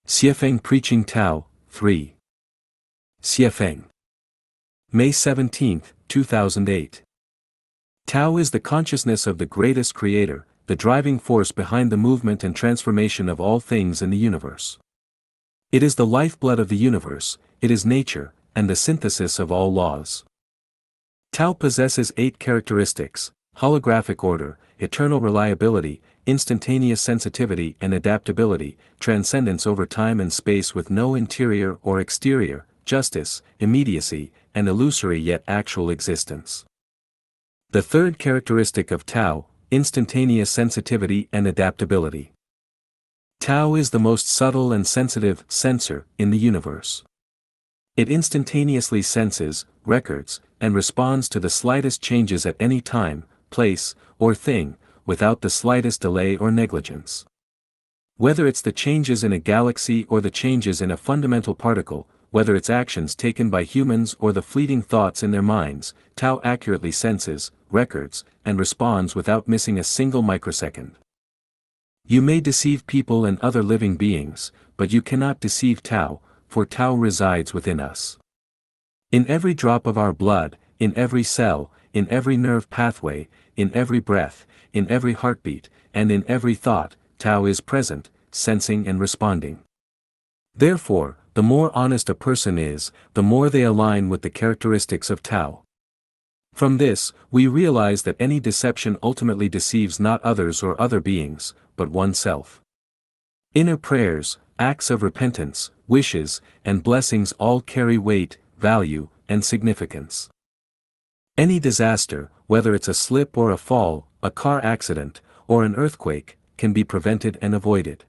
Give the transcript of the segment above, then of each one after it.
Xuefeng Preaching Tao, 3. Xuefeng. May 17, 2008. Tao is the consciousness of the greatest creator, the driving force behind the movement and transformation of all things in the universe. It is the lifeblood of the universe, it is nature, and the synthesis of all laws. Tao possesses 8 characteristics: holographic order, eternal reliability, instantaneous sensitivity and adaptability, transcendence over time and space with no interior or exterior, justice, immediacy, and illusory yet actual existence. The third characteristic of Tao, instantaneous sensitivity and adaptability. Tao is the most subtle and sensitive sensor in the universe. It instantaneously senses, records, and responds to the slightest changes at any time, place, or thing, without the slightest delay or negligence. Whether it's the changes in a galaxy or the changes in a fundamental particle, whether it's actions taken by humans or the fleeting thoughts in their minds, Tao accurately senses, records, and responds without missing a single microsecond. You may deceive people and other living beings, but you cannot deceive Tao, for Tao resides within us. In every drop of our blood, in every cell, in every nerve pathway, in every breath, in every heartbeat, and in every thought, Tao is present, sensing and responding. Therefore, the more honest a person is, the more they align with the characteristics of Tao. From this, we realize that any deception ultimately deceives not others or other beings, but oneself. Inner prayers, acts of repentance, wishes, and blessings all carry weight, value, and significance. Any disaster, whether it's a slip or a fall, a car accident, or an earthquake, can be prevented and avoided.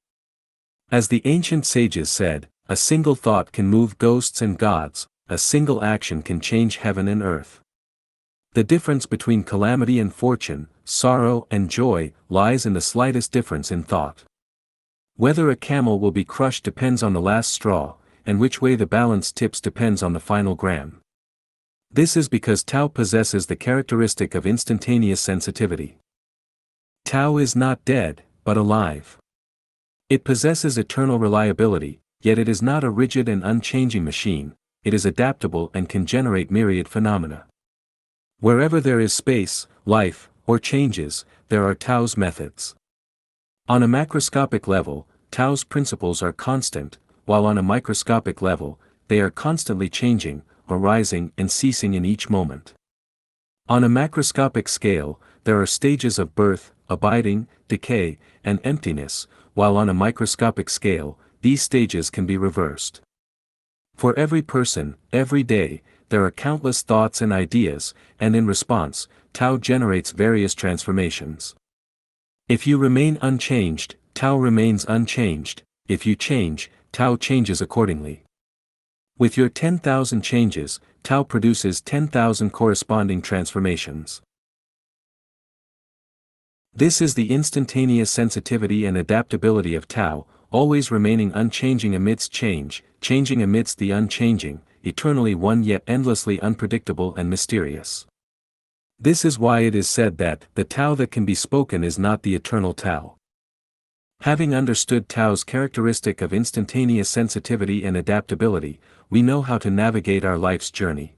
As the ancient sages said, a single thought can move ghosts and gods, a single action can change heaven and earth. The difference between calamity and fortune, sorrow and joy, lies in the slightest difference in thought. Whether a camel will be crushed depends on the last straw, and which way the balance tips depends on the final gram. This is because Tao possesses the characteristic of instantaneous sensitivity. Tao is not dead, but alive. It possesses eternal reliability, yet it is not a rigid and unchanging machine, it is adaptable and can generate myriad phenomena. Wherever there is space, life, or changes, there are Tao's methods. On a macroscopic level, Tao's principles are constant, while on a microscopic level, they are constantly changing, arising and ceasing in each moment. On a macroscopic scale, there are stages of birth, abiding, decay, and emptiness, while on a microscopic scale, these stages can be reversed. For every person, every day, there are countless thoughts and ideas, and in response, Tao generates various transformations. If you remain unchanged, Tao remains unchanged; if you change, Tao changes accordingly. With your 10,000 changes, Tao produces 10,000 corresponding transformations. This is the instantaneous sensitivity and adaptability of Tao, always remaining unchanging amidst change, changing amidst the unchanging, eternally one yet endlessly unpredictable and mysterious. This is why it is said that the Tao that can be spoken is not the eternal Tao. Having understood Tao's characteristic of instantaneous sensitivity and adaptability, we know how to navigate our life's journey.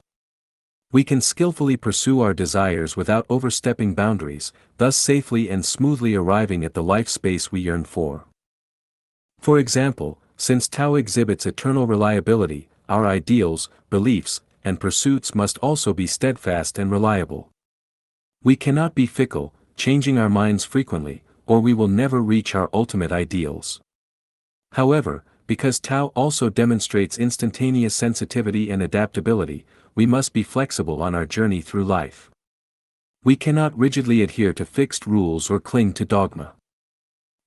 We can skillfully pursue our desires without overstepping boundaries, thus safely and smoothly arriving at the life space we yearn for. For example, since Tao exhibits eternal reliability, our ideals, beliefs, and pursuits must also be steadfast and reliable. We cannot be fickle, changing our minds frequently, or we will never reach our ultimate ideals. However, because Tao also demonstrates instantaneous sensitivity and adaptability, we must be flexible on our journey through life. We cannot rigidly adhere to fixed rules or cling to dogma.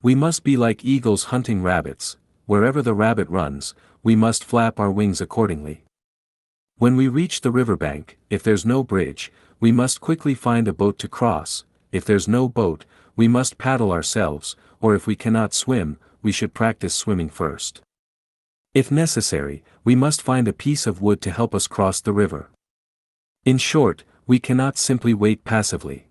We must be like eagles hunting rabbits; wherever the rabbit runs, we must flap our wings accordingly. When we reach the riverbank, if there's no bridge, we must quickly find a boat to cross; if there's no boat, we must paddle ourselves, or if we cannot swim, we should practice swimming first. If necessary, we must find a piece of wood to help us cross the river. In short, we cannot simply wait passively.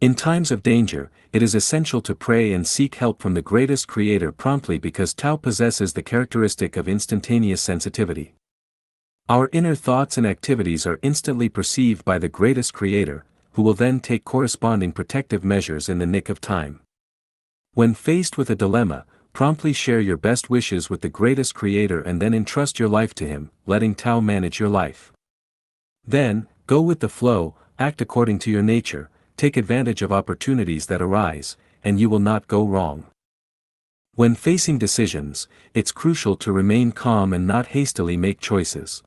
In times of danger, it is essential to pray and seek help from the greatest creator promptly because Tao possesses the characteristic of instantaneous sensitivity. Our inner thoughts and activities are instantly perceived by the greatest creator, who will then take corresponding protective measures in the nick of time. When faced with a dilemma, promptly share your best wishes with the greatest creator and then entrust your life to him, letting Tao manage your life. Then, go with the flow, act according to your nature, take advantage of opportunities that arise, and you will not go wrong. When facing decisions, it's crucial to remain calm and not hastily make choices.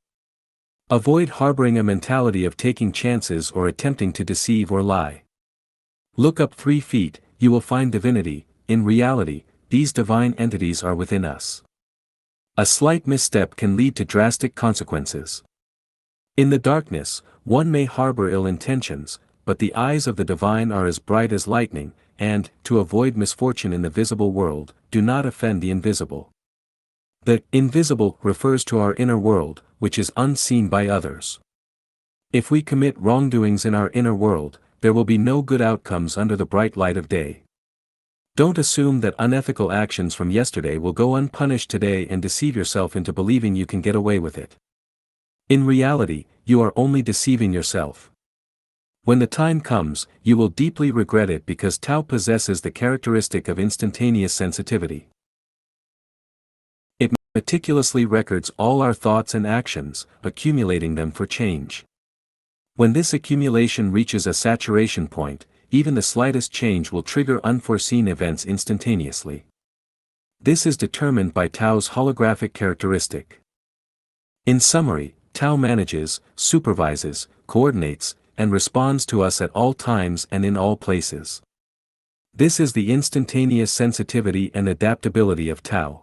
Avoid harboring a mentality of taking chances or attempting to deceive or lie. Look up 3 feet, you will find divinity. In reality, these divine entities are within us. A slight misstep can lead to drastic consequences. In the darkness, one may harbor ill intentions, but the eyes of the divine are as bright as lightning, and, to avoid misfortune in the visible world, do not offend the invisible. The invisible refers to our inner world, which is unseen by others. If we commit wrongdoings in our inner world, there will be no good outcomes under the bright light of day. Don't assume that unethical actions from yesterday will go unpunished today and deceive yourself into believing you can get away with it. In reality, you are only deceiving yourself. When the time comes, you will deeply regret it because Tao possesses the characteristic of instantaneous sensitivity. It meticulously records all our thoughts and actions, accumulating them for change. When this accumulation reaches a saturation point, even the slightest change will trigger unforeseen events instantaneously. This is determined by Tao's holographic characteristic. In summary, Tao manages, supervises, coordinates, and responds to us at all times and in all places. This is the instantaneous sensitivity and adaptability of Tao.